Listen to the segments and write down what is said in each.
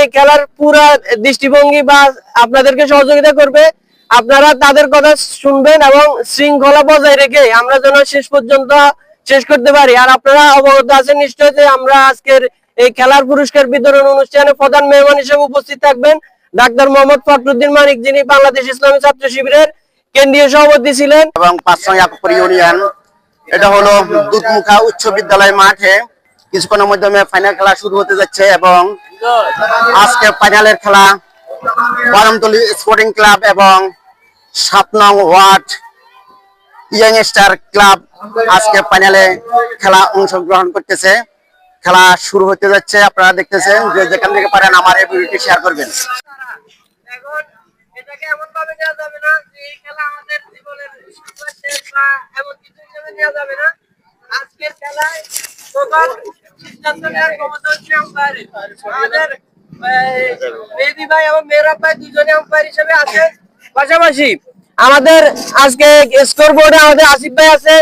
এই খেলার পুরা দৃষ্টিভঙ্গি বা আপনাদেরকে সহযোগিতা করবে, আপনারা তাদের কথা শুনবেন এবং শৃঙ্খলা বজায় রেখে আমরা যেন শেষ পর্যন্ত শেষ করতে পারি। আর আপনারা অবগত আছেন নিশ্চয় যে আমরা আজকের এই খেলার পুরস্কার বিতরণ অনুষ্ঠানে প্রধান মেহমান হিসেবে উপস্থিত থাকবেন ডাক্তার মোহাম্মদ ফখরুদ্দিন মানিক, যিনি বাংলাদেশ ইসলামী ছাত্র শিবিরের কেন্দ্রীয় সভাপতি ছিলেন। এবং পাঁচসংখ্যা ইউনিয়ন, এটা হলো দুধমুখা উচ্চ বিদ্যালয় মাঠে কিছুক্ষণের মাধ্যমে ফাইনাল খেলা শুরু হতে যাচ্ছে এবং আজকে ফাইনালের খেলা বারামতলী স্পোর্টিং ক্লাব এবং 7 নং ওয়ার্ড ইয়াং স্টার ক্লাব আজকে ফাইনালে খেলা অংশগ্রহণ করতেছে। খেলা শুরু হতে যাচ্ছে, আপনারা দেখতেছেন, যে যেখান থেকে পারেন আমার এই ভিডিওটি শেয়ার করবেন। এখন এটাকে এমন ভাবে নেওয়া যাবে না যে এই খেলা আমাদের জীবনের শেষ বা এমন কিছু হিসেবে নেওয়া যাবে না। আজকের খেলায় টোটাল সিদ্ধান্ত নেওয়ার ক্ষমতা হচ্ছে আম্পায়ারের। আমাদের মেহেদী ভাই এবং মেহরাব ভাই দুজনে আম্পায়ার হিসেবে আছে। পাশাপাশি আমাদের আজকে স্কোর বোর্ডে আমাদের আসিফ ভাই আছে,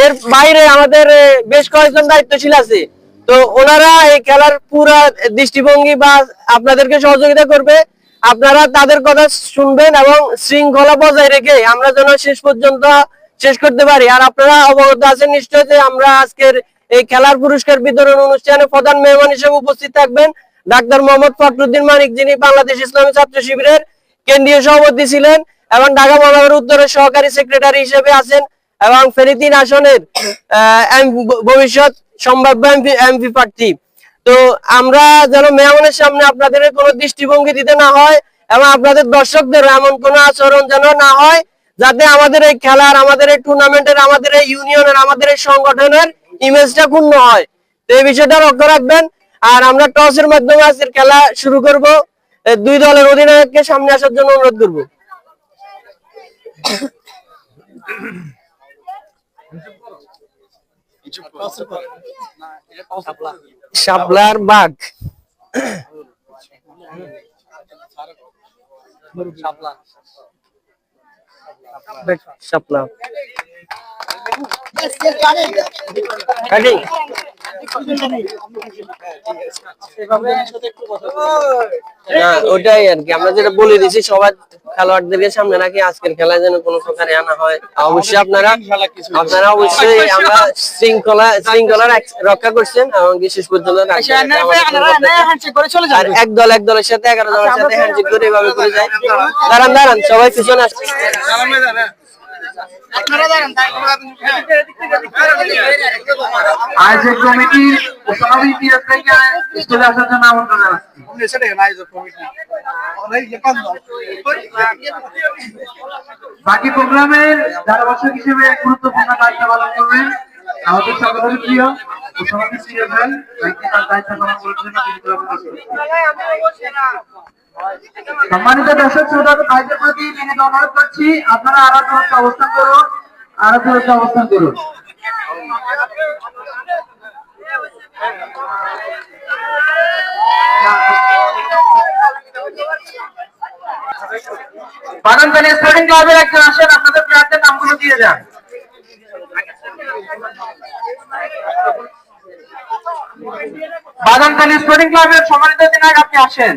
এর বাইরে আমাদের বেশ কয়েকজন দায়িত্বশীল আছে। তো ওনারা এই খেলার পুরা দৃষ্টিভঙ্গি বা আপনাদেরকে সহযোগিতা করবে, আপনারা তাদের কথা শুনবেন এবং শৃঙ্খলা বজায় রেখে আমরা যেন শেষ পর্যন্ত শেষ করতে পারি। আর আপনারা অবগত আছেন নিশ্চয় যে আমরা আজকের এই খেলার পুরস্কার বিতরণ অনুষ্ঠানে প্রধান মেহমান হিসেবে উপস্থিত থাকবেন ডাক্তার মোহাম্মদ ফখরুদ্দিন মানিক, যিনি বাংলাদেশ ইসলামী ছাত্র শিবিরের কেন্দ্রীয় সভাপতি ছিলেন এবং ঢাকা মহানগর উত্তরের সহকারী সেক্রেটারি হিসেবে আছেন এবং ফেনী 3 আসনের ভবিষ্যৎ সম্ভাব্য এমপি প্রার্থী। তো আমরা যেন মেহমানের সামনে আপনাদের কোনো দৃষ্টিভঙ্গি দিতে না হয় এবং আপনাদের দর্শকদের এমন কোনো আচরণ যেন না হয়, যাতে আমাদের এই খেলার, আমাদের এই টুর্নামেন্টের, আমাদের এই ইউনিয়নের, আমাদের এই সংগঠনের ইমেজটা ক্ষুণ্ণ হয়। তো এই বিষয়টা লক্ষ্য রাখবেন। আর আমরা টসের মাধ্যমে আজকের খেলা শুরু করব। 2 দলের অধিনায়ককে সামনে আসার জন্য অনুরোধ করব। শাপলার বাঘ, শাপলা ওটাই আর কি আমরা যেটা বলে দিচ্ছি সবার খেলোয়াড়দেরকে সামনে রাখি আজকের খেলায় যেন কোনো প্রকারে আনা হয়। অবশ্যই আপনারা অবশ্যই আমরা শৃঙ্খলা রক্ষা করছেন এবং শেষ পর্যন্ত আর এক দলের সাথে 11 জনের সাথে হ্যান্ডশেক করে এভাবে করে যায়। দাঁড়ান সবাই পিছনে আসছে। আয়োজক কমিটির সভাপতি থেকে চলে আসার জন্য আমন্ত্রণ জানাচ্ছি। বাকি প্রোগ্রামের ধারাভাষ্যক হিসেবে গুরুত্বপূর্ণ দায়িত্ব পালন করবেন আমাদের সকলের প্রিয় সভাপতি সিরিয়াল ভাই, দায়িত্ব পালন করার জন্য। সম্মানিত দর্শক শ্রোতা ভাইদের প্রতি বিনীত অনুরোধ করছি, আপনারা আরো দূরত্বে অবস্থান করুন। বাগানতলী স্পোর্টিং ক্লাবের একজন আসেন, আপনাদের প্লেয়ারদের নামগুলো দিয়ে যান। বাগানতলী স্পোর্টিং ক্লাবের সম্মানিত অধিনায়ক আপনি আসেন।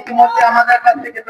ইতিমধ্যে আমাদের কাছ থেকে